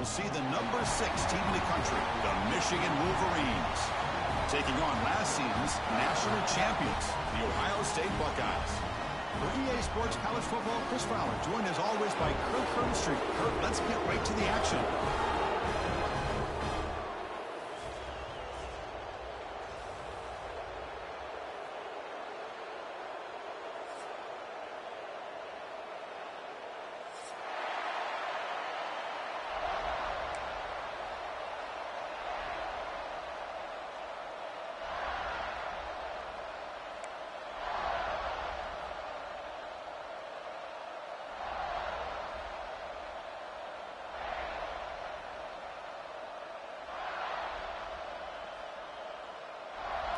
will see the number 6 team in the country, the Michigan Wolverines, taking on last season's national champions, the Ohio State Buckeyes. For EA Sports College Football, Chris Fowler, joined as always by Kirk Herbstreit. Kirk, let's get right to the action.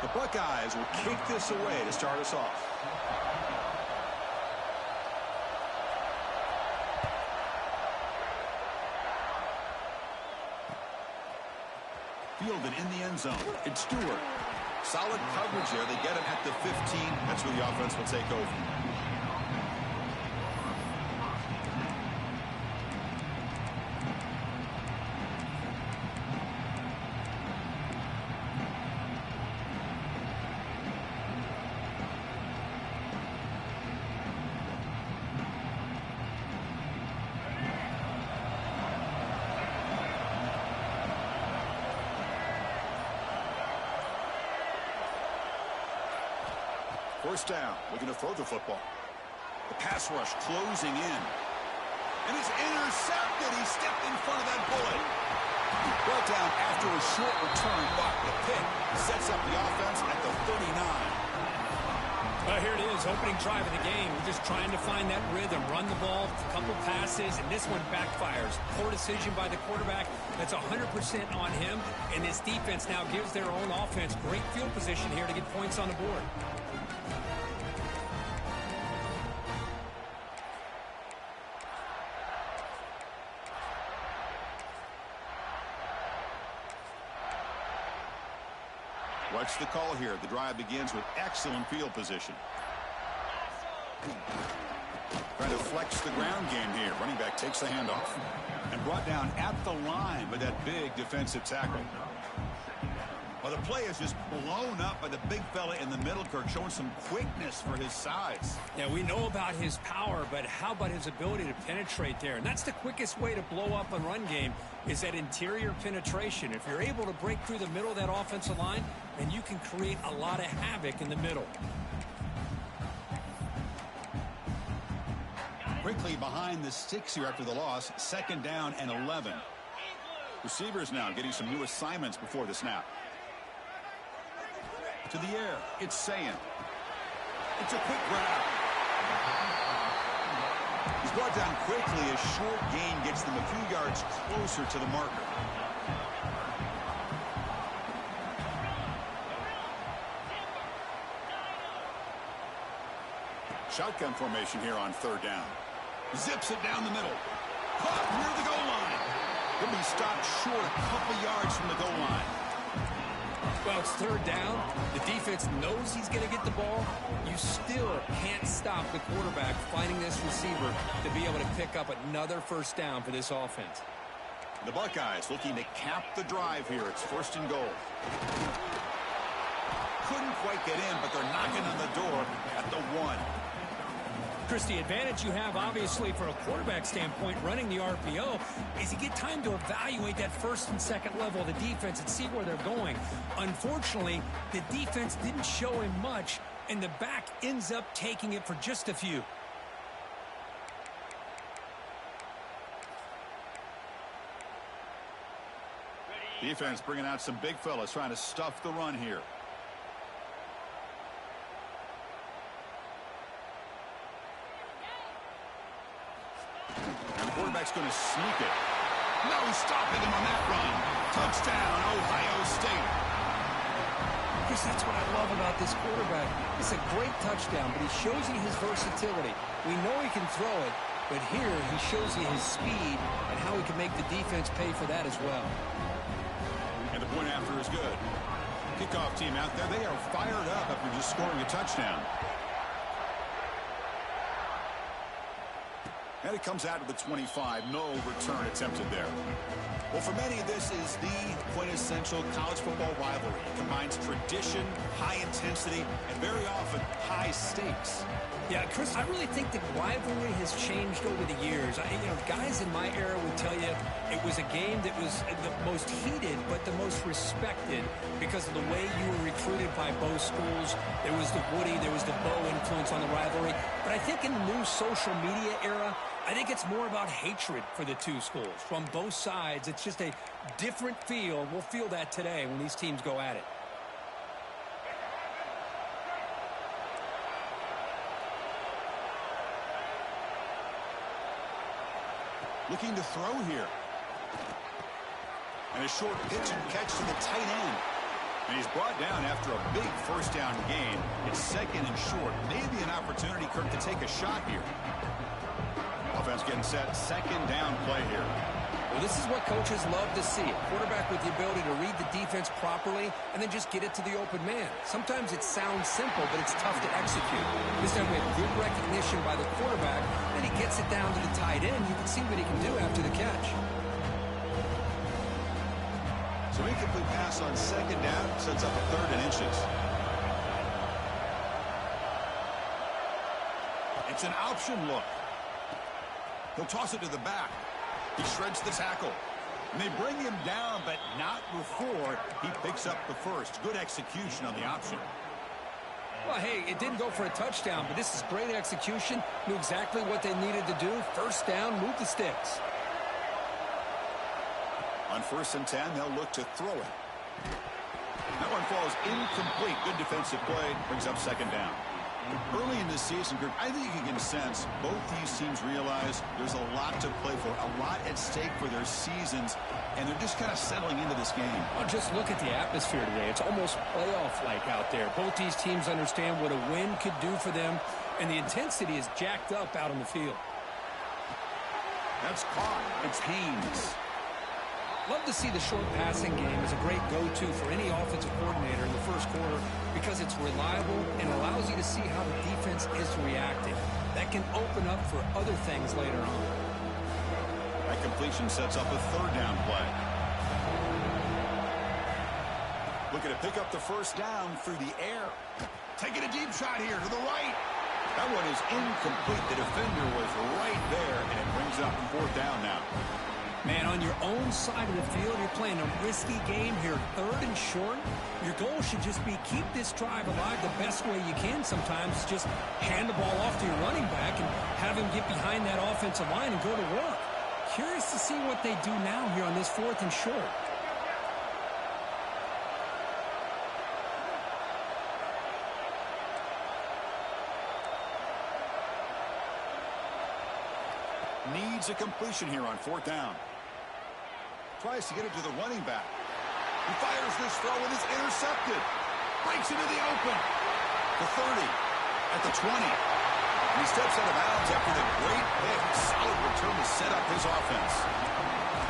The Buckeyes will kick this away to start us off. Fielded in the end zone. It's Stewart. Solid coverage there. They get him at the 15. That's where the offense will take over. First down, looking to throw the football. The pass rush closing in. And it's intercepted. He stepped in front of that bullet. Brought down after a short return, but the pick sets up the offense at the 39. Here it is, opening drive of the game. We're just trying to find that rhythm, run the ball, a couple passes, and this one backfires. Poor decision by the quarterback. That's 100% on him, and this defense now gives their own offense great field position here to get points on the board. Watch the call here. The drive begins with excellent field position. Trying to flex the ground game here. Running back takes the handoff. And brought down at the line by that big defensive tackle. Well, the play is just blown up by the big fella in the middle, Kirk, showing some quickness for his size. Yeah, we know about his power, but how about his ability to penetrate there? And that's the quickest way to blow up a run game, is that interior penetration. If you're able to break through the middle of that offensive line, then you can create a lot of havoc in the middle. Quickly behind the sticks here after the loss. Second down and 11. Receivers now getting some new assignments before the snap. To the air, it's Sayin. It's a quick grab. He's brought down quickly. A short gain gets them a few yards closer to the marker. Shotgun formation here on third down. Zips it down the middle. Caught near the goal line. He'll be stopped short a couple yards from the goal line. Well, it's third down. The defense knows he's going to get the ball. You still can't stop the quarterback finding this receiver to be able to pick up another first down for this offense. The Buckeyes looking to cap the drive here. It's first and goal. Couldn't quite get in, but they're knocking on the door at the 1. Chris, the advantage you have, obviously, from a quarterback standpoint, running the RPO, is you get time to evaluate that first and second level of the defense and see where they're going. Unfortunately, the defense didn't show him much, and the back ends up taking it for just a few. Defense bringing out some big fellas trying to stuff the run here. Quarterback's going to sneak it. No stopping him on that run. Touchdown, Ohio State. Chris, that's what I love about this quarterback. It's a great touchdown, but he shows you his versatility. We know he can throw it, but here he shows you his speed and how he can make the defense pay for that as well. And the point after is good. Kickoff team out there, they are fired up after just scoring a touchdown. And it comes out of the 25. No return attempted there. Well, for many, this is the quintessential college football rivalry. It combines tradition, high intensity, and very often high stakes. Yeah, Chris, I really think that rivalry has changed over the years. Guys in my era would tell you it was a game that was the most heated but the most respected because of the way you were recruited by both schools. There was the Woody, there was the Bo influence on the rivalry. But I think in the new social media era, I think it's more about hatred for the two schools. From both sides, it's just a different feel. We'll feel that today when these teams go at it. Looking to throw here. And a short pitch and catch to the tight end. And he's brought down after a big first down gain. It's second and short. Maybe an opportunity, Kirk, to take a shot here. Offense getting set. Second down play here. Well, this is what coaches love to see. A quarterback with the ability to read the defense properly and then just get it to the open man. Sometimes it sounds simple, but it's tough to execute. This time we have good recognition by the quarterback, and he gets it down to the tight end. You can see what he can do after the catch. So incomplete pass on second down sets up a third and inches. It's an option look. He'll toss it to the back. He shreds the tackle. And they bring him down, but not before he picks up the first. Good execution on the option. Well, hey, it didn't go for a touchdown, but this is great execution. Knew exactly what they needed to do. First down, move the sticks. On 1st and 10, they'll look to throw it. That one falls incomplete. Good defensive play. Brings up second down. Early in this season, group, I think you can sense both these teams realize there's a lot to play for, a lot at stake for their seasons, and they're just kind of settling into this game. Well, just look at the atmosphere today. It's almost playoff-like out there. Both these teams understand what a win could do for them, and the intensity is jacked up out on the field. That's caught. It's Haynes. Love to see the short passing game as a great go-to for any offensive coordinator in the first quarter because it's reliable and allows you to see how the defense is reacting. That can open up for other things later on. That completion sets up a third down play. Looking to pick up the first down through the air. Taking a deep shot here to the right. That one is incomplete. The defender was right there, and it brings up fourth down now. Man, on your own side of the field, you're playing a risky game here, third and short. Your goal should just be keep this drive alive the best way you can sometimes. Just hand the ball off to your running back and have him get behind that offensive line and go to work. Curious to see what they do now here on this 4th and short. Needs a completion here on 4th down. Tries to get it to the running back. He fires this throw and it's intercepted. Breaks into the open. The 30. At the 20. And he steps out of bounds after the great pick. Solid return to set up his offense.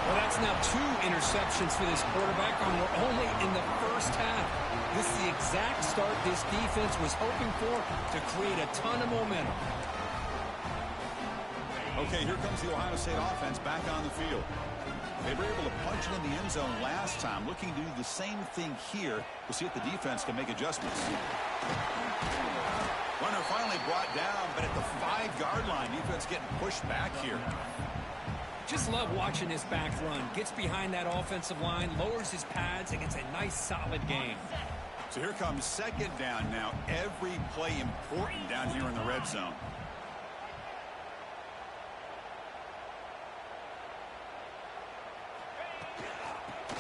Well, that's now 2 interceptions for this quarterback, and we're only in the first half. This is the exact start this defense was hoping for to create a ton of momentum. Okay, here comes the Ohio State offense back on the field. They were able to punch it in the end zone last time. Looking to do the same thing here. We'll see if the defense can make adjustments. Runner finally brought down, but at the 5-yard line, defense getting pushed back here. Just love watching this back run. Gets behind that offensive line, lowers his pads, and gets a nice, solid gain. So here comes second down now. Every play important down here in the red zone.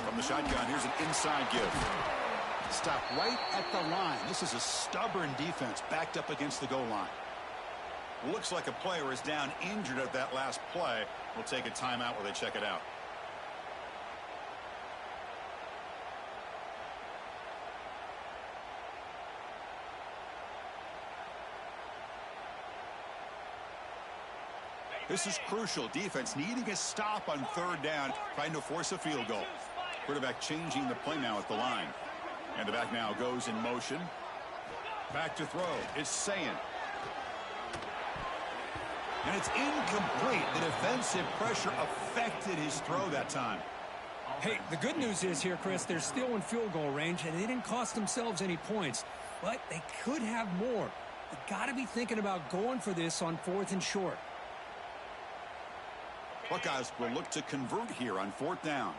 From the shotgun, here's an inside give. Stop right at the line. This is a stubborn defense backed up against the goal line. Looks like a player is down injured at that last play. We'll take a timeout while they check it out. This is crucial. Defense needing a stop on 3rd down, trying to force a field goal. Quarterback changing the play now at the line. And the back now goes in motion. Back to throw. It's Sayin. And it's incomplete. The defensive pressure affected his throw that time. Hey, the good news is here, Chris, they're still in field goal range, and they didn't cost themselves any points. But they could have more. You got to be thinking about going for this on 4th and short. Buckeyes will look to convert here on 4th down.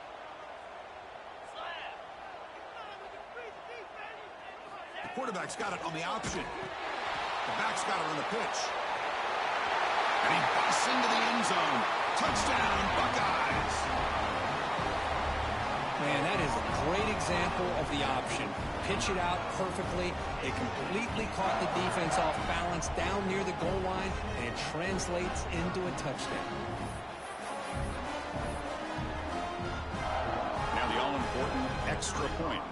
The quarterback's got it on the option. The back's got it on the pitch. And he busts into the end zone. Touchdown, Buckeyes. Man, that is a great example of the option. Pitch it out perfectly. They completely caught the defense off balance down near the goal line, and it translates into a touchdown. Now the all-important extra point.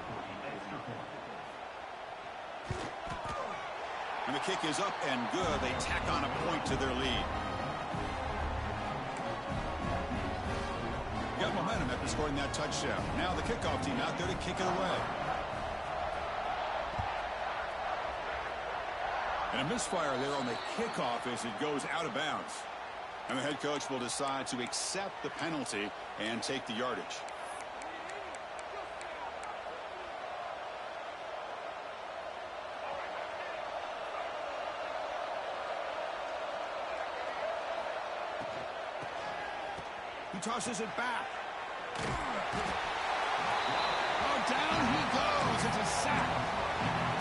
And the kick is up and good. They tack on a point to their lead. Got momentum after scoring that touchdown. Now the kickoff team out there to kick it away. And a misfire there on the kickoff as it goes out of bounds. And the head coach will decide to accept the penalty and take the yardage. He tosses it back. Oh, down he goes. It's a sack.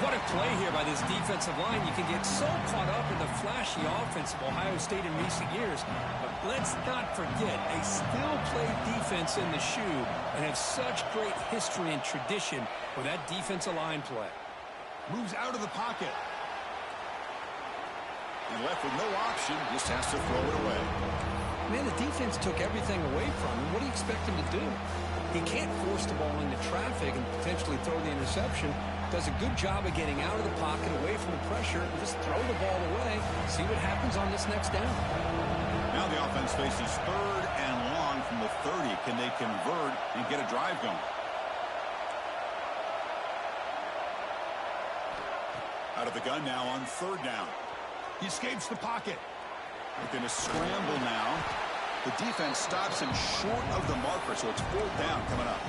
What a play here by this defensive line. You can get so caught up in the flashy offense of Ohio State in recent years. But let's not forget, they still play defense in the shoe and have such great history and tradition with that defensive line play. Moves out of the pocket. And left with no option, just has to throw it away. Man, the defense took everything away from him. What do you expect him to do? He can't force the ball into traffic and potentially throw the interception. Does a good job of getting out of the pocket, away from the pressure, and just throw the ball away. See what happens on this next down. Now the offense faces 3rd and long from the 30. Can they convert and get a drive going? Out of the gun now on 3rd down. He escapes the pocket. Looking to scramble now. The defense stops him short of the marker, so it's 4th down coming up.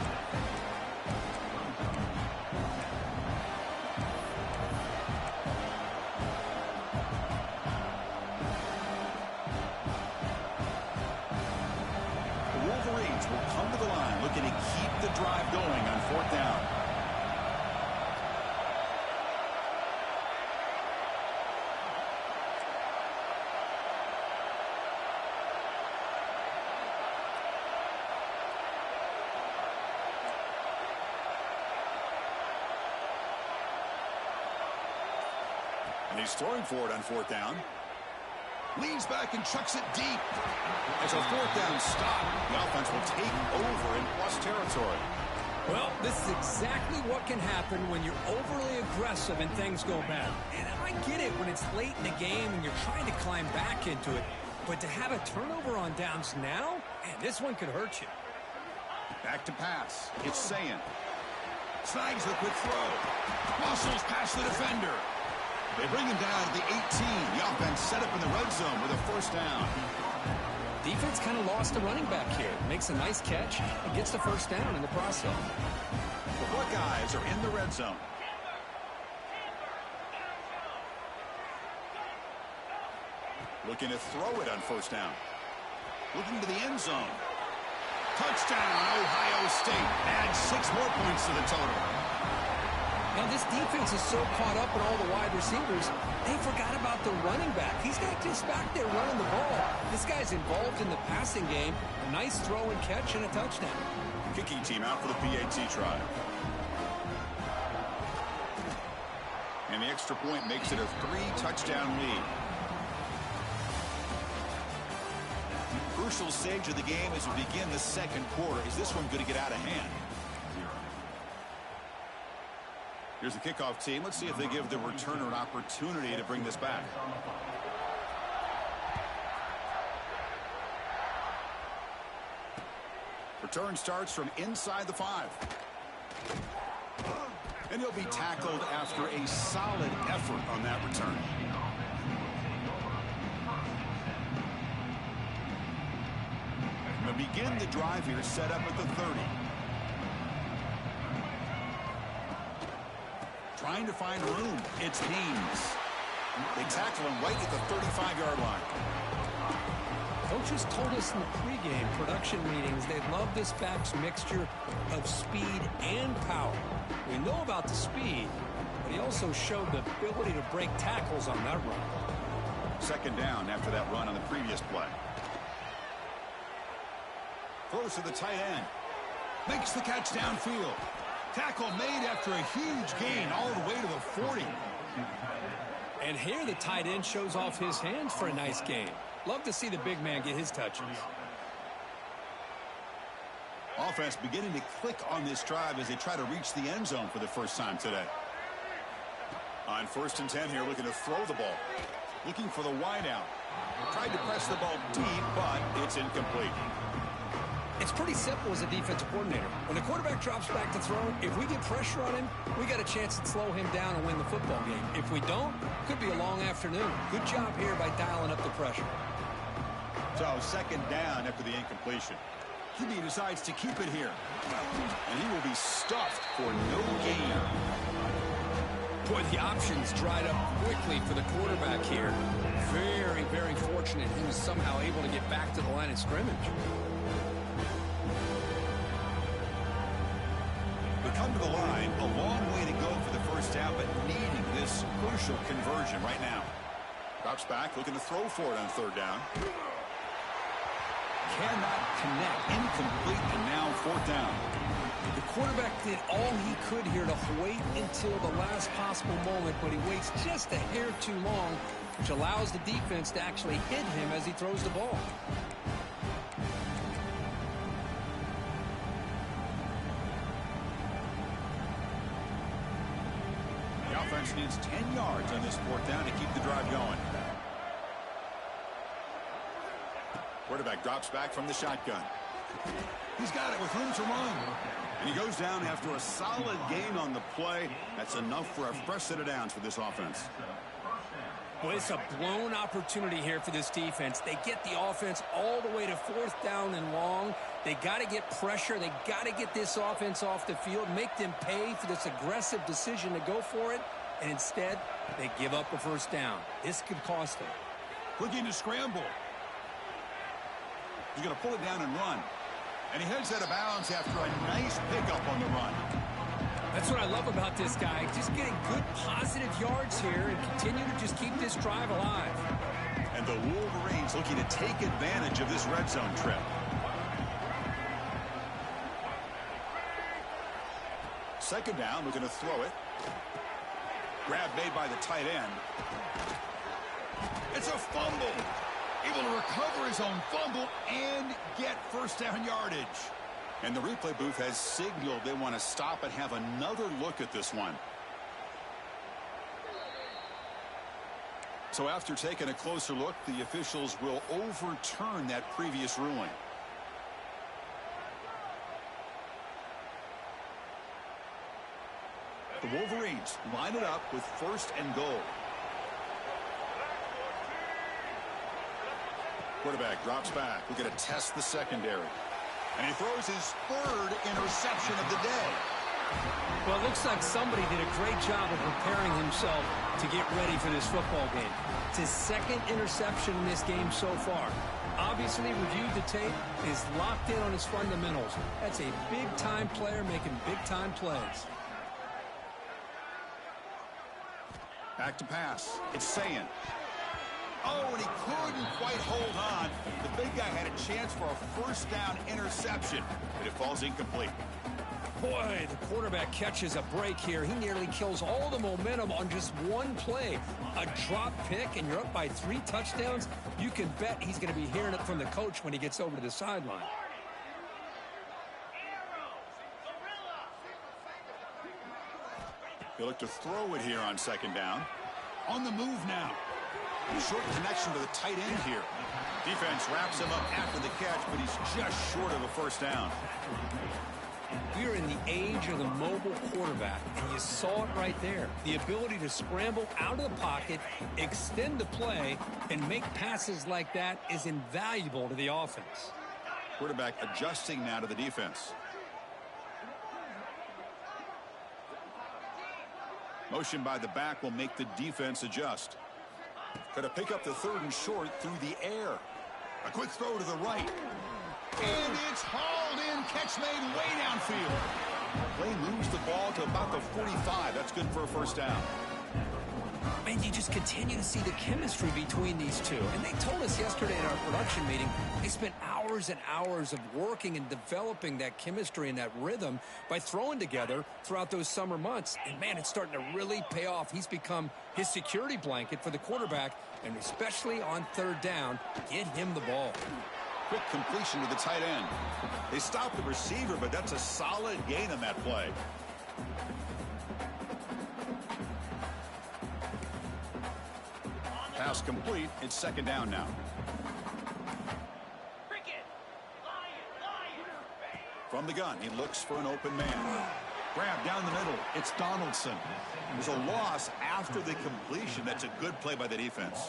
The Wolverines will come to the line looking to keep the drive going on 4th down. And he's throwing for it on 4th down. Leans back and chucks it deep. It's a 4th down stop. The offense will take over in plus territory. Well, this is exactly what can happen when you're overly aggressive and things go bad. And I get it when it's late in the game and you're trying to climb back into it. But to have a turnover on downs now, man, this one could hurt you. Back to pass. It's Sayin. Snags the quick throw. Muscles past the defender. They bring him down to the 18. The offense set up in the red zone with a 1st down. Defense kind of lost a running back here. Makes a nice catch and gets the 1st down in the process. The Buckeyes are in the red zone. Looking to throw it on 1st down. Looking to the end zone. Touchdown, Ohio State. Adds 6 more points to the total. Now, this defense is so caught up in all the wide receivers, they forgot about the running back. He's not just back there running the ball. This guy's involved in the passing game. A nice throw and catch and a touchdown. Kicking team out for the PAT try. And the extra point makes it a 3-touchdown lead. Crucial stage of the game as we begin the 2nd quarter. Is this one going to get out of hand? Here's the kickoff team. Let's see if they give the returner an opportunity to bring this back. Return starts from inside the 5. And he'll be tackled after a solid effort on that return. They'll begin the drive here, set up at the 30. Trying to find room. It's Haynes. They tackle him right at the 35-yard line. Coaches told us in the pregame production meetings they love this back's mixture of speed and power. We know about the speed, but he also showed the ability to break tackles on that run. Second down after that run on the previous play. Throws to the tight end. Makes the catch downfield. Tackle made after a huge gain all the way to the 40. And here the tight end shows off his hands for a nice gain. Love to see the big man get his touches. Offense beginning to click on this drive as they try to reach the end zone for the first time today. On 1st and 10 here, looking to throw the ball. Looking for the wide out. Tried to press the ball deep, but it's incomplete. It's pretty simple as a defensive coordinator. When the quarterback drops back to throw, if we get pressure on him, we got a chance to slow him down and win the football game. If we don't, could be a long afternoon. Good job here by dialing up the pressure. So second down after the incompletion. QB decides to keep it here. And he will be stuffed for no gain. Boy, the options dried up quickly for the quarterback here. Very, very fortunate he was somehow able to get back to the line of scrimmage. We come to the line, a long way to go for the first down, but needing this crucial conversion right now. Drops back, looking to throw for it on 3rd down. Cannot connect, incomplete, and now 4th down. The quarterback did all he could here to wait until the last possible moment, but he waits just a hair too long, which allows the defense to actually hit him as he throws the ball. The offense needs 10 yards on this 4th down to keep the drive going. Quarterback drops back from the shotgun. He's got it with room to run. And he goes down after a solid gain on the play. That's enough for a fresh set of downs for this offense. Well, it's a blown opportunity here for this defense. They get the offense all the way to 4th down and long. They got to get pressure. They got to get this offense off the field, make them pay for this aggressive decision to go for it. And instead, they give up a 1st down. This could cost them. Looking to scramble. He's going to pull it down and run. And he heads out of bounds after a nice pickup on the run. That's what I love about this guy. Just getting good positive yards here and continue to just keep this drive alive. And the Wolverines looking to take advantage of this red zone trip. Second down, looking to throw it. Grab made by the tight end. It's a fumble. Able to recover his own fumble and get 1st down yardage. And the replay booth has signaled they want to stop and have another look at this one. So after taking a closer look, the officials will overturn that previous ruling. The Wolverines line it up with 1st and goal. Quarterback drops back. We're going to test the secondary. And he throws his 3rd interception of the day. Well, it looks like somebody did a great job of preparing himself to get ready for this football game. It's his 2nd interception in this game so far. Obviously reviewed the tape, is locked in on his fundamentals. That's a big-time player making big-time plays. Back to pass. It's Sayin. Oh, and he couldn't quite hold on. The big guy had a chance for a 1st down interception, but it falls incomplete. Boy, the quarterback catches a break here. He nearly kills all the momentum on just one play. A drop pick, and you're up by 3 touchdowns. You can bet he's going to be hearing it from the coach when he gets over to the sideline. He'll look to throw it here on 2nd down. On the move now. A short connection to the tight end here. Defense wraps him up after the catch, but he's just short of a 1st down. We're in the age of the mobile quarterback, and you saw it right there. The ability to scramble out of the pocket, extend the play, and make passes like that is invaluable to the offense. Quarterback adjusting now to the defense. Motion by the back will make the defense adjust. Going to pick up the 3rd and short through the air. A quick throw to the right. And it's hauled in. Catch made way downfield. Play moves the ball to about the 45. That's good for a first down. And you just continue to see the chemistry between these two. And they told us yesterday in our production meeting, they spent hours and hours of working and developing that chemistry and that rhythm by throwing together throughout those summer months. And, man, it's starting to really pay off. He's become his security blanket for the quarterback, and especially on 3rd down, get him the ball. Quick completion to the tight end. They stopped the receiver, but that's a solid gain on that play. Pass complete. It's 2nd down now. From the gun, he looks for an open man. Grab down the middle. It's Donaldson. There's a loss after the completion. That's a good play by the defense.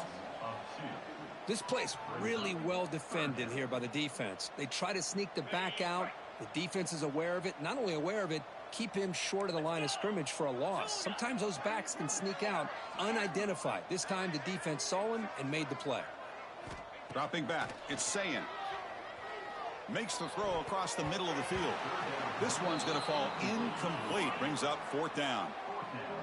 This play's really well defended here by the defense. They try to sneak the back out. The defense is aware of it. Not only aware of it, keep him short of the line of scrimmage for a loss. Sometimes those backs can sneak out unidentified. This time the defense saw him and made the play. Dropping back, it's Sayin. Makes the throw across the middle of the field. This one's going to fall incomplete. Brings up 4th down.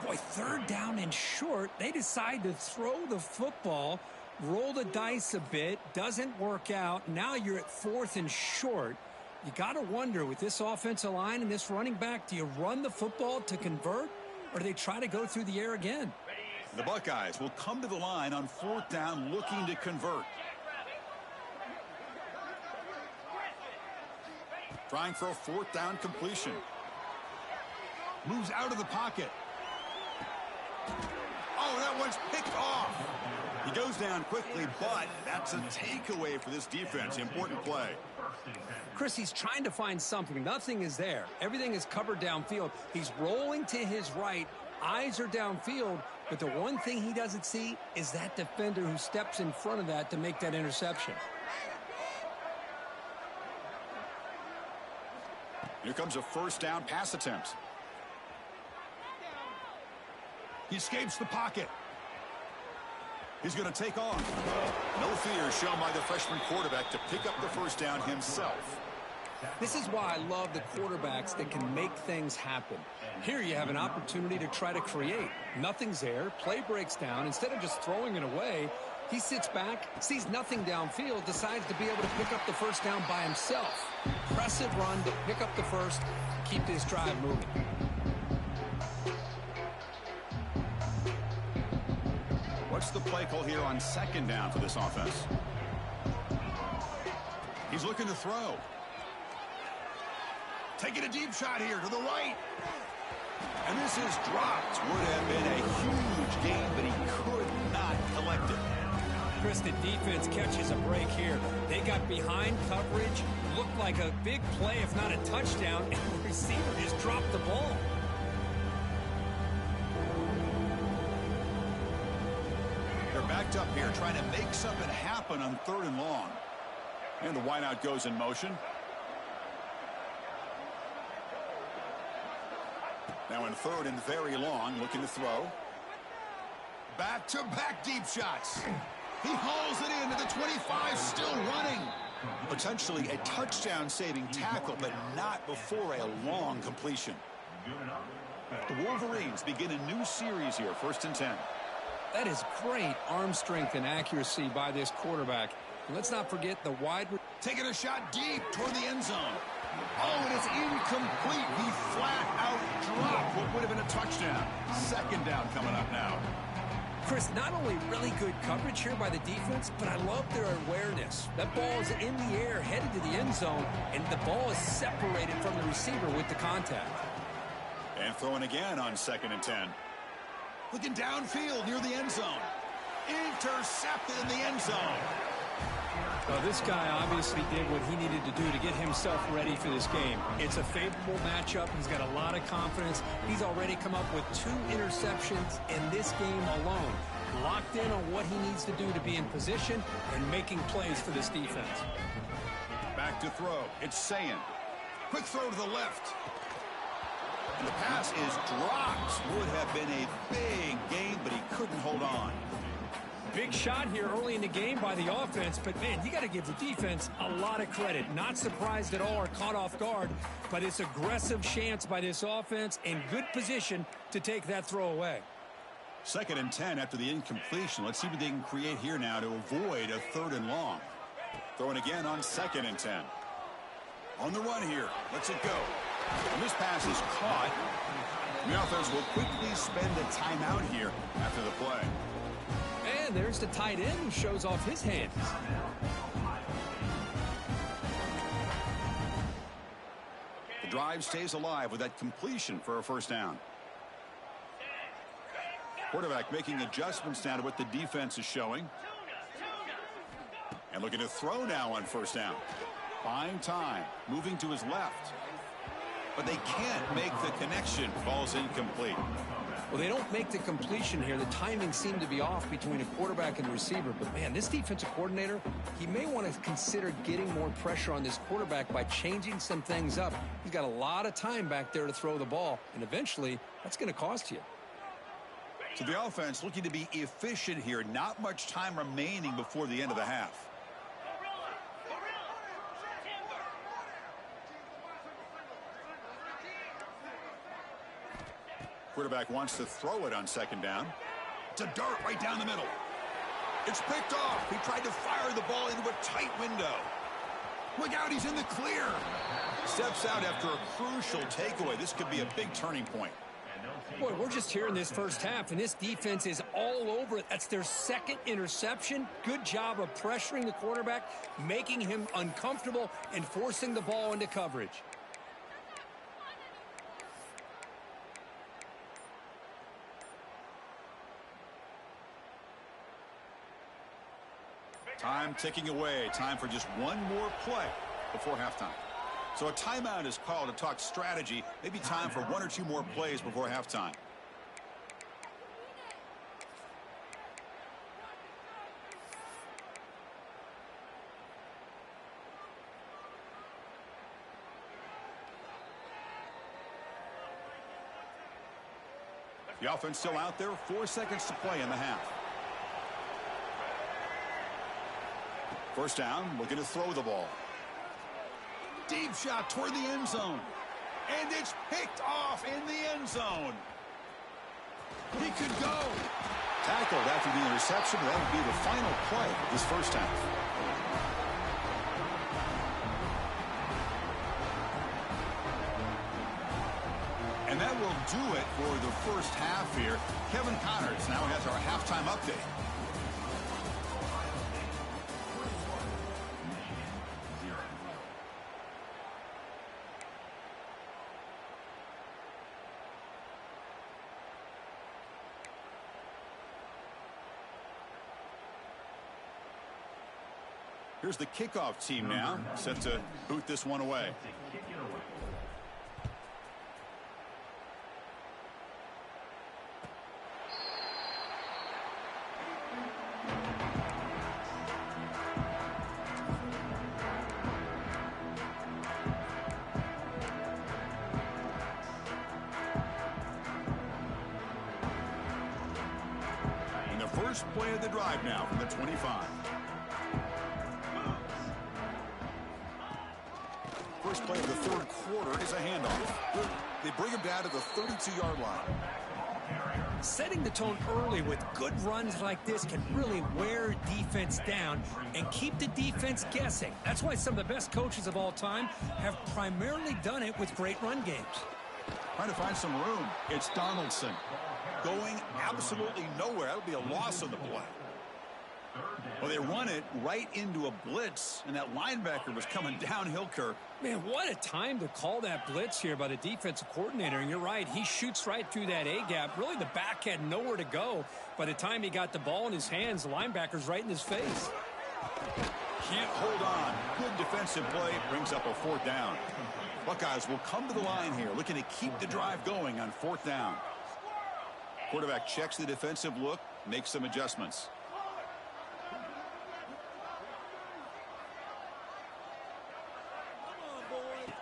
Boy, 3rd down and short. They decide to throw the football, roll the dice a bit. Doesn't work out. Now you're at 4th and short. You got to wonder, with this offensive line and this running back, do you run the football to convert, or do they try to go through the air again? The Buckeyes will come to the line on 4th down looking to convert. Trying for a 4th down completion. Moves out of the pocket. Oh, that one's picked off. He goes down quickly, but that's a takeaway for this defense. Important play. Chris, he's trying to find something. Nothing is there. Everything is covered downfield. He's rolling to his right. Eyes are downfield. But the one thing he doesn't see is that defender who steps in front of that to make that interception. Here comes a 1st down pass attempt. He escapes the pocket. He's going to take off. No fear shown by the freshman quarterback to pick up the 1st down himself. This is why I love the quarterbacks that can make things happen. Here you have an opportunity to try to create. Nothing's there. Play breaks down. Instead of just throwing it away, he sits back, sees nothing downfield, decides to be able to pick up the 1st down by himself. Impressive run to pick up the 1st, keep this drive moving. What's the play call here on 2nd down for this offense? He's looking to throw. Taking a deep shot here to the right. And this is dropped. Would have been a huge gain, but he could not collect it. Chris, the defense catches a break here. They got behind coverage, looked like a big play, if not a touchdown, and the receiver just dropped the ball. They're backed up here, trying to make something happen on 3rd and long. And the wideout goes in motion. Now in 3rd and very long, looking to throw. Back-to-back deep shots. He hauls it into the 25, still running. Potentially a touchdown-saving tackle, but not before a long completion. The Wolverines begin a new series here, 1st and 10. That is great arm strength and accuracy by this quarterback. And let's not forget the wide. Taking a shot deep toward the end zone. Oh, and it's incomplete. He flat out dropped what would have been a touchdown. 2nd down coming up now. Chris, not only really good coverage here by the defense, but I love their awareness. That ball is in the air, headed to the end zone, and the ball is separated from the receiver with the contact. And throwing again on 2nd and 10. Looking downfield near the end zone. Intercepted in the end zone. Well, this guy obviously did what he needed to do to get himself ready for this game. It's a favorable matchup. He's got a lot of confidence. He's already come up with 2 interceptions in this game alone. Locked in on what he needs to do to be in position and making plays for this defense. Back back to throw. It's Sayin. Quick throw to the left. And the pass is dropped. Would have been a big gain, but he couldn't hold on. Big shot here early in the game by the offense, but man, you got to give the defense a lot of credit. Not surprised at all or caught off guard, but it's aggressive chance by this offense in good position to take that throw away. 2nd and 10 after the incompletion. Let's see what they can create here now to avoid a 3rd and long. Throwing again on 2nd and 10. On the run here. Lets it go. And this pass is caught. The offense will quickly spend a timeout here after the play. And there's the tight end who shows off his hands. The drive stays alive with that completion for a 1st down. Quarterback making adjustments now to what the defense is showing. And looking to throw now on 1st down. Buying time. Moving to his left. But they can't make the connection. Ball's incomplete. Well, they don't make the completion here. The timing seemed to be off between a quarterback and receiver. But, man, this defensive coordinator, he may want to consider getting more pressure on this quarterback by changing some things up. He's got a lot of time back there to throw the ball. And eventually, that's going to cost you. So the offense looking to be efficient here. Not much time remaining before the end of the half. Quarterback wants to throw it on 2nd down. It's a dart right down the middle. It's picked off. He tried to fire the ball into a tight window. Look out, he's in the clear. Steps out after a crucial takeaway. This could be a big turning point. Boy, we're just here in this 1st half, and this defense is all over it. That's their 2nd interception. Good job of pressuring the quarterback, making him uncomfortable, and forcing the ball into coverage. Time ticking away. Time for just one more play before halftime. So a timeout is called to talk strategy. Maybe time for 1 or 2 more plays before halftime. The offense still out there. 4 seconds to play in the half. 1st down, looking to throw the ball. Deep shot toward the end zone. And it's picked off in the end zone. He could go. Tackled after the interception. That would be the final play of this 1st half. And that will do it for the 1st half here. Kevin Connors now has our halftime update. Here's the kickoff team now, set to boot this one away. And the first play of the drive now from the 25. First play of the 3rd quarter is a handoff. They bring him down to the 32-yard line. Setting the tone early with good runs like this can really wear defense down and keep the defense guessing. That's why some of the best coaches of all time have primarily done it with great run games. Trying to find some room. It's Donaldson going absolutely nowhere. That would be a loss on the play. Well, they run it right into a blitz, and that linebacker was coming downhill, Kirk. Man, what a time to call that blitz here by the defensive coordinator. And you're right, he shoots right through that A-gap. Really, the back had nowhere to go. By the time he got the ball in his hands, the linebacker's right in his face. Can't hold on. Good defensive play. Brings up a 4th down. Buckeyes will come to the line here, looking to keep the drive going on 4th down. Quarterback checks the defensive look, makes some adjustments.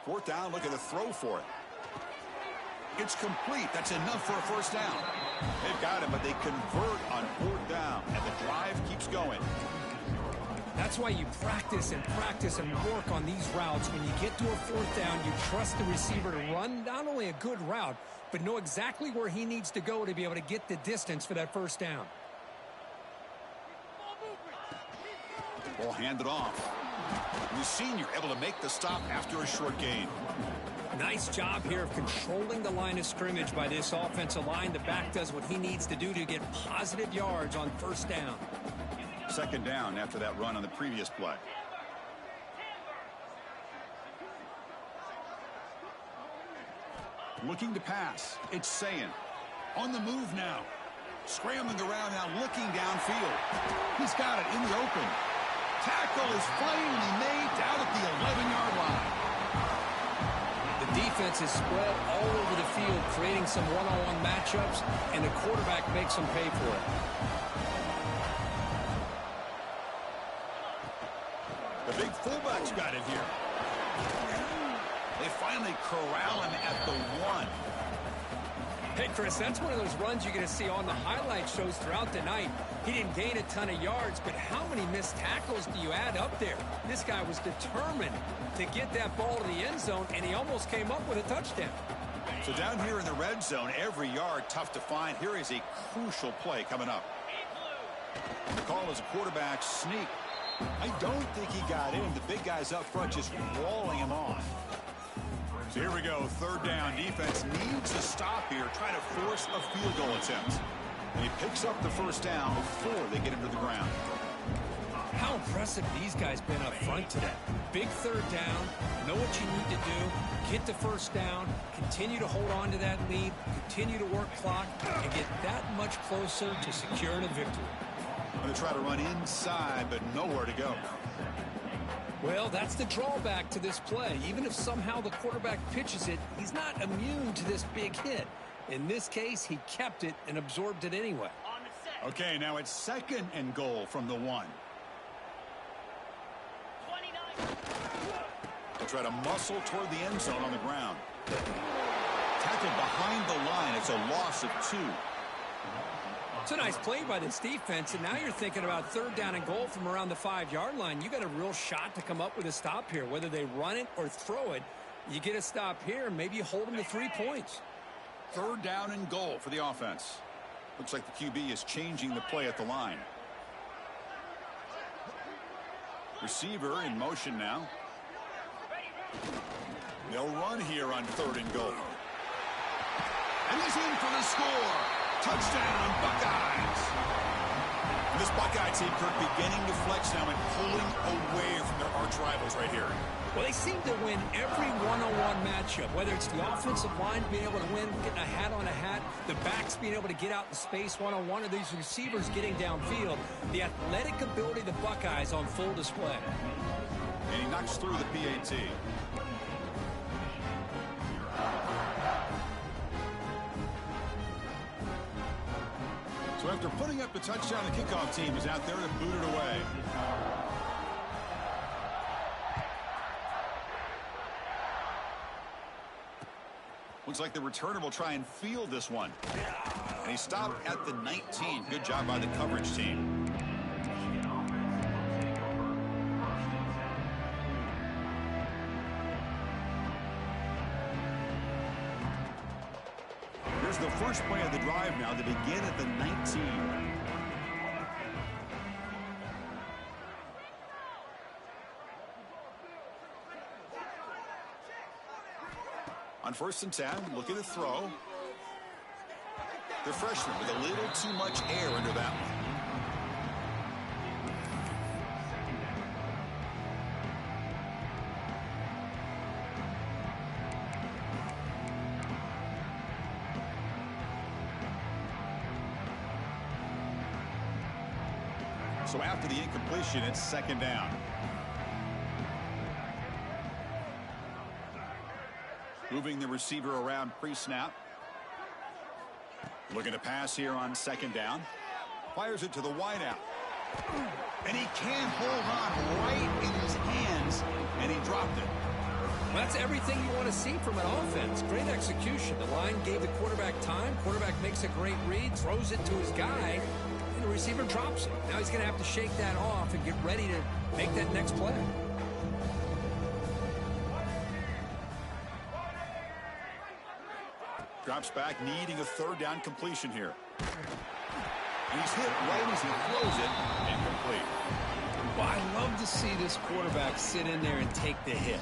Fourth down, look at the throw for it. It's complete. That's enough for a first down. They've got it, but they convert on fourth down, and the drive keeps going. That's why you practice and work on these routes. When you get to a fourth down, you trust the receiver to run not only a good route, but know exactly where he needs to go to be able to get the distance for that first down. Ball handed off. The senior able to make the stop after a short gain. Nice job here of controlling the line of scrimmage by this offensive line. The back does what he needs to do to get positive yards on first down. Second down after that run on the previous play. Looking to pass. It's Sayin. On the move now. Scrambling around now, looking downfield. He's got it in the open. Tackle is finally made down at the 11-yard line. The defense is spread all over the field, creating some one-on-one matchups, and the quarterback makes them pay for it. The big fullback's got it here. They finally corral him at the 1. Hey, Chris, that's one of those runs you're going to see on the highlight shows throughout the night. He didn't gain a ton of yards, but how many missed tackles do you add up there? This guy was determined to get that ball to the end zone, and he almost came up with a touchdown. So down here in the red zone, every yard tough to find. Here is a crucial play coming up. The call is a quarterback sneak. I don't think he got in. The big guys up front just walling him off. So here we go, third down. Defense needs a stop here, trying to force a field goal attempt. And he picks up the first down before they get him to the ground. How impressive these guys been up front today. Big third down, know what you need to do, get the first down, continue to hold on to that lead, continue to work clock, and get that much closer to securing a victory. Going to try to run inside, but nowhere to go. Well, that's the drawback to this play. Even if somehow the quarterback pitches it, he's not immune to this big hit. In this case, he kept it and absorbed it anyway. Okay, now it's second and goal from the 1. They'll try to muscle toward the end zone on the ground. Tackled behind the line. It's a loss of 2. It's a nice play by this defense, and now you're thinking about third down and goal from around the 5-yard line. You got a real shot to come up with a stop here. Whether they run it or throw it, you get a stop here, maybe you hold them to 3 points. Third down and goal for the offense. Looks like the QB is changing the play at the line. Receiver in motion now. They'll run here on third and goal. And he's in for the score. Touchdown, Buckeyes. And this Buckeye team, Kirk, beginning to flex now and pulling away from their arch rivals right here. Well, they seem to win every one-on-one matchup, whether it's the offensive line being able to win, getting a hat on a hat, the backs being able to get out in space one-on-one, or these receivers getting downfield. The athletic ability of the Buckeyes on full display. And he knocks through the PAT. So after putting up the touchdown, the kickoff team is out there to boot it away. Looks like the returner will try and field this one. And he stopped at the 19. Good job by the coverage team. Here's the first play of the drive now. They begin at the 19. On 1st and 10, look at the throw. The freshman with a little too much air under that one. So after the incompletion, it's second down. Moving the receiver around pre-snap. Looking to pass here on second down. Fires it to the wideout. And he can't hold on right in his hands, and he dropped it. Well, that's everything you want to see from an offense. Great execution. The line gave the quarterback time. Quarterback makes a great read, throws it to his guy, and the receiver drops it. Now he's going to have to shake that off and get ready to make that next play. Drops back, needing a third down completion here. And he's hit right as he throws it, incomplete. Well, I love to see this quarterback sit in there and take the hit.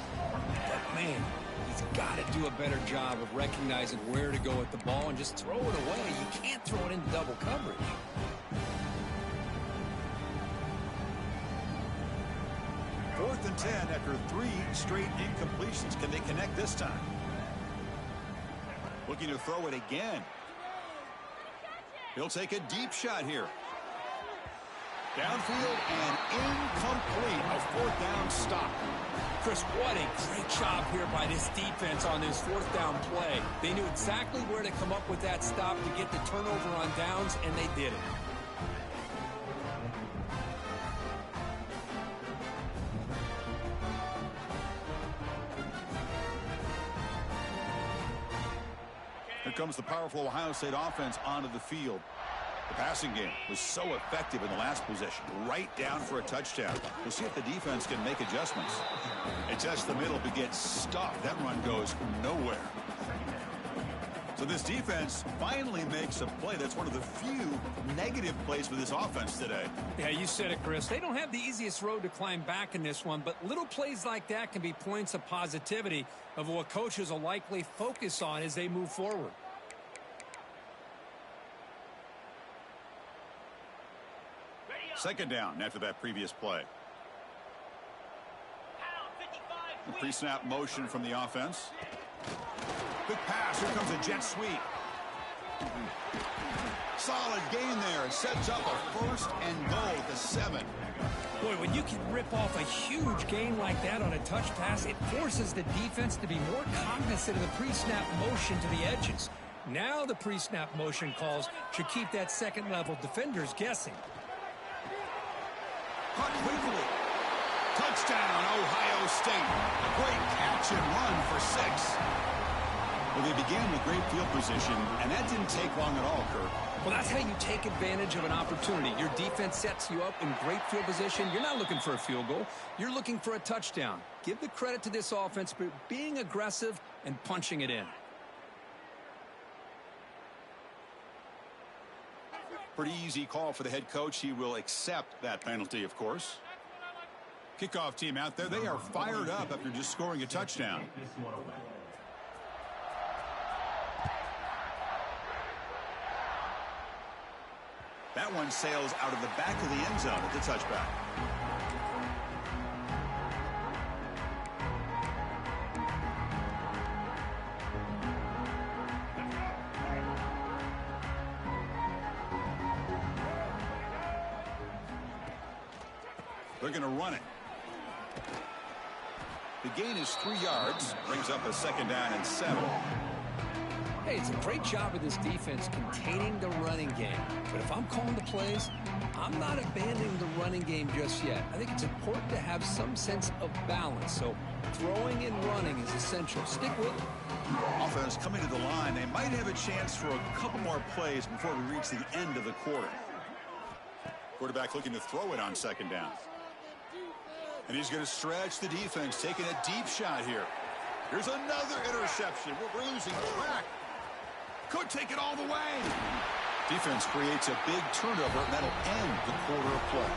But, man, he's got to do a better job of recognizing where to go with the ball and just throw it away. You can't throw it into double coverage. Fourth and 10 after 3 straight incompletions. Can they connect this time? Looking to throw it again. He'll take a deep shot here. Downfield and incomplete. A fourth down stop. Chris, what a great job here by this defense on this fourth down play. They knew exactly where to come up with that stop to get the turnover on downs, and they did it. Here comes the powerful Ohio State offense onto the field. The passing game was so effective in the last possession, right down for a touchdown. We'll see if the defense can make adjustments. They test the middle, but get stuffed. That run goes nowhere. So this defense finally makes a play. That's one of the few negative plays for this offense today. Yeah, you said it, Chris. They don't have the easiest road to climb back in this one, but little plays like that can be points of positivity of what coaches will likely focus on as they move forward. Second down after that previous play. Pre-snap motion from the offense. Good pass. Here comes a jet sweep. Solid gain there. It sets up a first and goal at the 7. Boy, when you can rip off a huge gain like that on a touch pass, it forces the defense to be more cognizant of the pre-snap motion to the edges. Now the pre-snap motion calls should keep that second-level defenders guessing. Caught quickly. Touchdown, Ohio State. A great catch and run for 6. Well, they began with great field position, and that didn't take long at all, Kirk. Well, that's how you take advantage of an opportunity. Your defense sets you up in great field position. You're not looking for a field goal. You're looking for a touchdown. Give the credit to this offense for being aggressive and punching it in. Pretty easy call for the head coach. He will accept that penalty, of course. Kickoff team out there. They are fired up after just scoring a touchdown. That one sails out of the back of the end zone at the touchback. They're going to run it. The gain is 3 yards. Brings up a second down and 7. Hey, it's a great job of this defense containing the running game. But if I'm calling the plays, I'm not abandoning the running game just yet. I think it's important to have some sense of balance. So throwing and running is essential. Stick with it. Offense coming to the line. They might have a chance for a couple more plays before we reach the end of the quarter. Quarterback looking to throw it on second down. And he's going to stretch the defense, taking a deep shot here. Here's another interception. We're losing track. Could take it all the way. Defense creates a big turnover, and that'll end the quarter of play.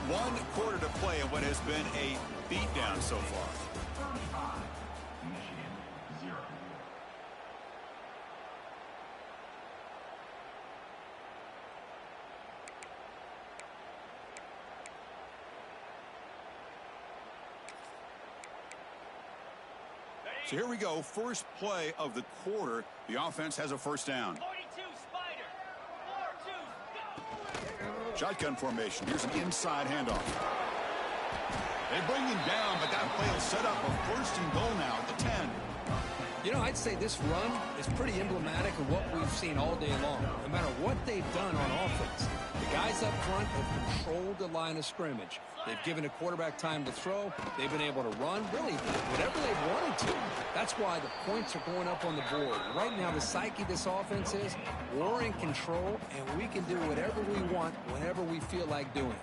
One quarter to play in what has been a beatdown so far. So here we go, first play of the quarter. The offense has a first down. 42 Spider. 4-2, go. Shotgun formation. Here's an inside handoff. They bring him down, but that play will set up a first and goal now at the 10. You know, I'd say this run is pretty emblematic of what we've seen all day long. No matter what they've done on offense, the guys up front have controlled the line of scrimmage. They've given a quarterback time to throw. They've been able to run, really, whatever they've wanted to. That's why the points are going up on the board. Right now, the psyche of this offense is we're in control, and we can do whatever we want whenever we feel like doing it.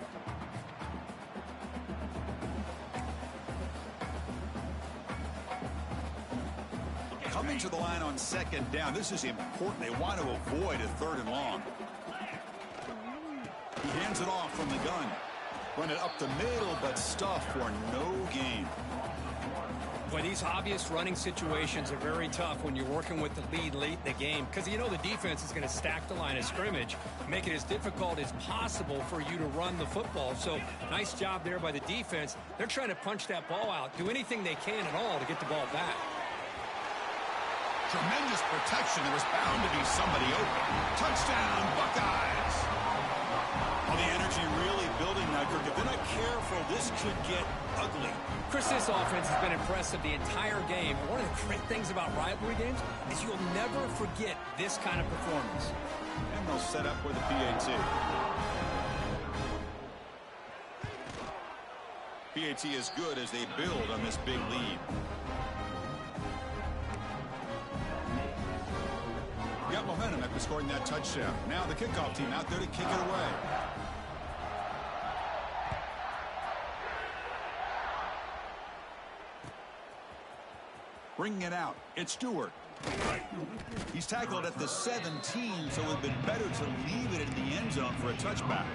Coming to the line on second down. This is important. They want to avoid a 3rd and long. He hands it off from the gun. Run it up the middle, but stuffed for no gain. Boy, these obvious running situations are very tough when you're working with the lead late in the game because you know the defense is going to stack the line of scrimmage, make it as difficult as possible for you to run the football. So nice job there by the defense. They're trying to punch that ball out, do anything they can at all to get the ball back. Tremendous protection. There was bound to be somebody open. Touchdown, Buckeyes. Well, the energy really building now, Kirk. If they're not careful, this could get ugly. Chris, this offense has been impressive the entire game. And one of the great things about rivalry games is you'll never forget this kind of performance. And they'll set up with a PAT. PAT is good as they build on this big lead. Got momentum after scoring that touchdown. Now the kickoff team out there to kick it away. Bringing it out. It's Stewart. He's tackled at the 17, so it would have been better to leave it in the end zone for a touchback.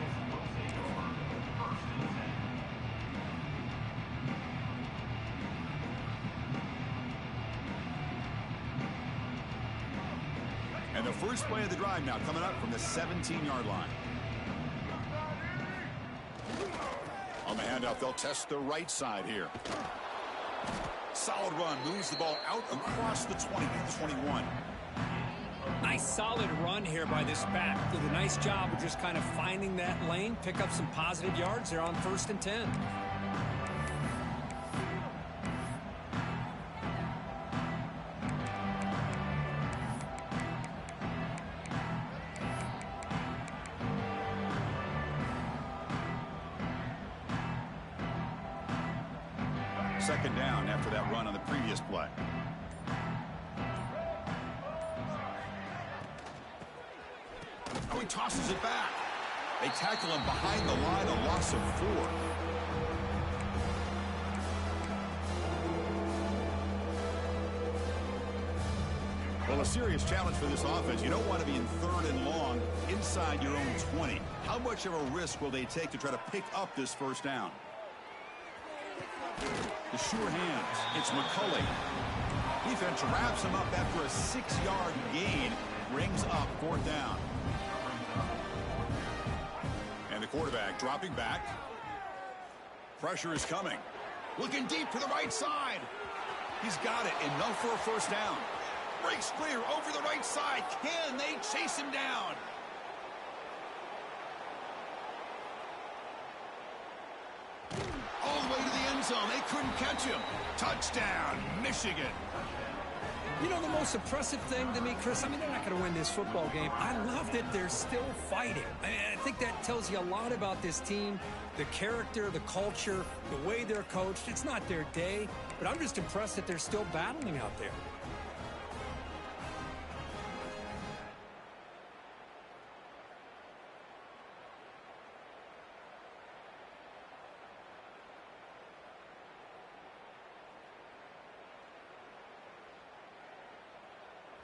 And the first play of the drive now coming up from the 17-yard line. On the handoff, they'll test the right side here. Solid run, moves the ball out across the 20 to the 21. Nice solid run here by this back. Did a nice job of just kind of finding that lane, pick up some positive yards there on 1st and 10. Second down after that run on the previous play. Oh, he tosses it back. They tackle him behind the line, a loss of 4. Well, a serious challenge for this offense. You don't want to be in 3rd and long inside your own 20. How much of a risk will they take to try to pick up this first down? The sure hands. It's McCulley. Defense wraps him up after a 6-yard gain. Brings up 4th down. And the quarterback dropping back. Pressure is coming. Looking deep to the right side. He's got it. Enough for a first down. Breaks clear over the right side. Can they chase him down? All the way to the end zone. They couldn't catch him. Touchdown, Michigan. You know, the most impressive thing to me, Chris, I mean, they're not going to win this football game. I love that they're still fighting. I think that tells you a lot about this team, the character, the culture, the way they're coached. It's not their day, but I'm just impressed that they're still battling out there.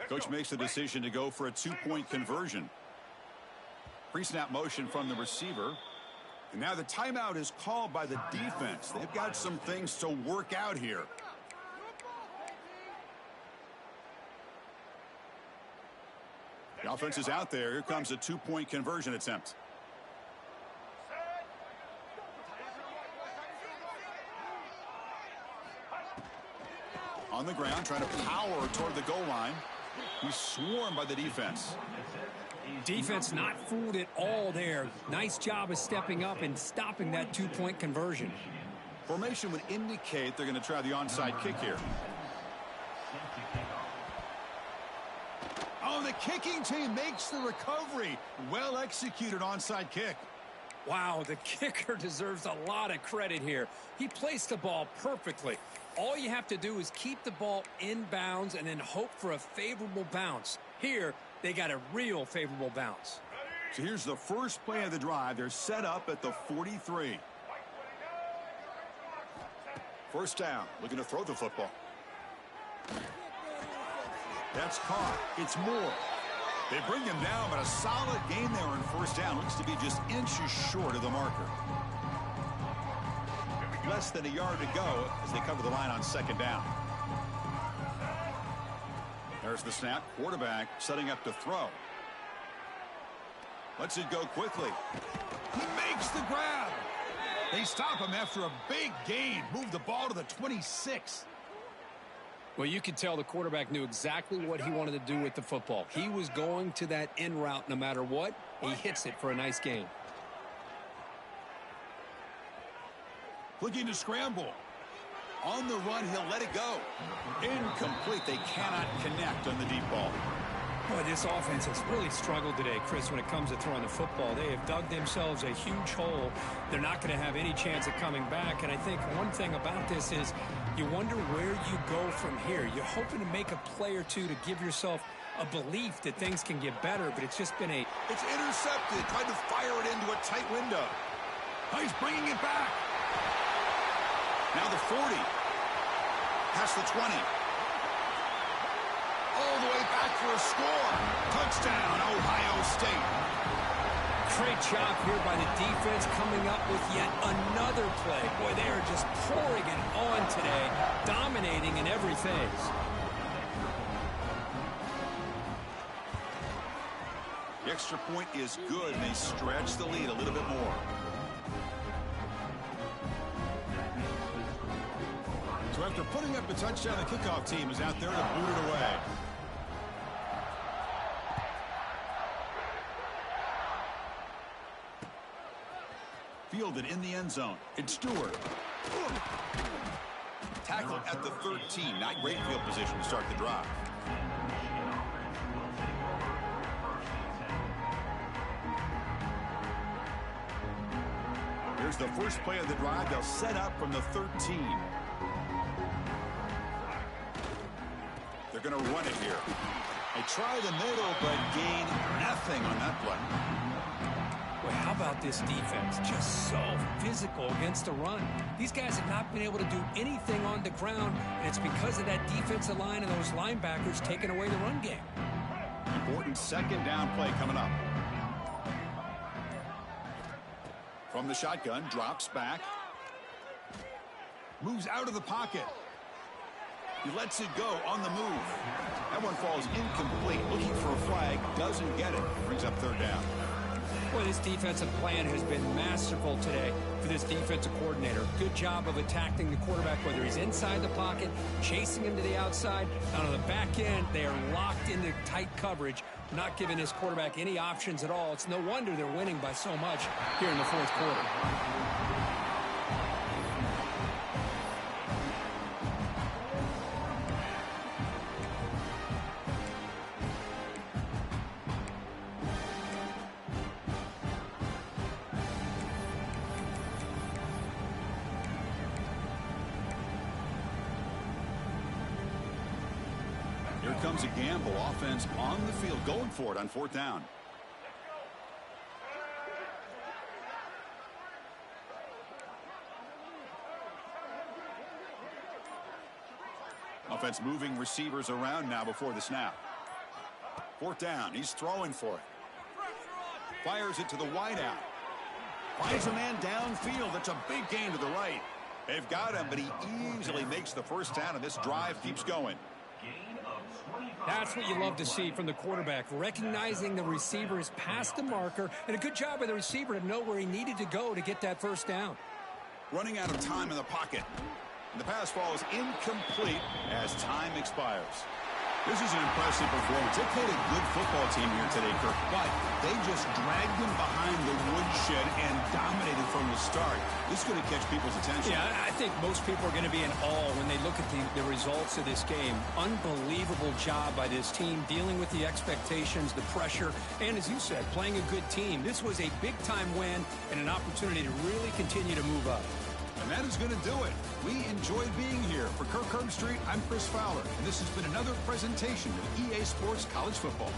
Coach makes the decision to go for a 2-point conversion. Pre-snap motion from the receiver. And now the timeout is called by the defense. They've got some things to work out here. The offense is out there. Here comes a 2-point conversion attempt. On the ground, trying to power toward the goal line. He's swarmed by the defense. Defense not fooled at all there. Nice job of stepping up and stopping that 2-point conversion. Formation would indicate they're going to try the onside kick here. kicking team makes the recovery. Well executed onside kick. Wow, the kicker deserves a lot of credit here. He placed the ball perfectly. All you have to do is keep the ball in bounds and then hope for a favorable bounce. Here, they got a real favorable bounce. So here's the first play of the drive. They're set up at the 43. First down, looking to throw the football. That's caught. It's Moore. They bring him down, but a solid gain there on first down. Looks to be just inches short of the marker. Less than a yard to go as they cover the line on second down. There's the snap. Quarterback setting up to throw. Lets it go quickly. He makes the grab. They stop him after a big gain. Move the ball to the 26. Well, you could tell the quarterback knew exactly what he wanted to do with the football. He was going to that in route no matter what. He hits it for a nice gain. Looking to scramble. On the run, he'll let it go. Incomplete. They cannot connect on the deep ball. Boy, this offense has really struggled today, Chris, when it comes to throwing the football. They have dug themselves a huge hole. They're not going to have any chance of coming back. And I think one thing about this is you wonder where you go from here. You're hoping to make a play or two to give yourself a belief that things can get better, but it's just been a... It's intercepted. Tried to fire it into a tight window. Oh, he's bringing it back. Now the 40. Past the 20. All the way back for a score. Touchdown, Ohio State. Great job here by the defense coming up with yet another play. Boy, they are just pouring it on today, dominating in every phase. The extra point is good, and they stretch the lead a little bit more. So after putting up a touchdown, the kickoff team is out there to boot it away. Fielded in the end zone. It's Stewart. Tackled at the 13. Not great field position to start the drive. Here's the first play of the drive. They'll set up from the 13. They're going to run it here. They try the middle, but gain nothing on that play. Boy, how about this defense? Just so physical against the run. These guys have not been able to do anything on the ground, and it's because of that defensive line and those linebackers taking away the run game. Important second down play coming up. From the shotgun, drops back. Moves out of the pocket. He lets it go on the move. That one falls incomplete. Looking for a flag. Doesn't get it. Brings up third down. Boy, this defensive plan has been masterful today for this defensive coordinator. Good job of attacking the quarterback, whether he's inside the pocket, chasing him to the outside. On the back end, they are locked into tight coverage, not giving this quarterback any options at all. It's no wonder they're winning by so much here in the fourth quarter. Here comes a gamble. Offense on the field, going for it on fourth down. Offense moving receivers around now before the snap. Fourth down. He's throwing for it. Fires it to the wideout. Finds a man downfield. That's a big gain to the right. They've got him, but he easily makes the first down, and this drive keeps going. That's what you love to see from the quarterback, recognizing the receiver is past the marker, and a good job by the receiver to know where he needed to go to get that first down. Running out of time in the pocket. And the pass falls incomplete as time expires. This is an impressive performance. They played a good football team here today, Kirk, but they just dragged them behind the woodshed and dominated from the start. This is going to catch people's attention. Yeah, I think most people are going to be in awe when they look at the results of this game. Unbelievable job by this team dealing with the expectations, the pressure, and as you said, playing a good team. This was a big-time win and an opportunity to really continue to move up. And that is going to do it. We enjoyed being here. For Kirk Herbstreit, I'm Chris Fowler, and this has been another presentation of EA Sports College Football.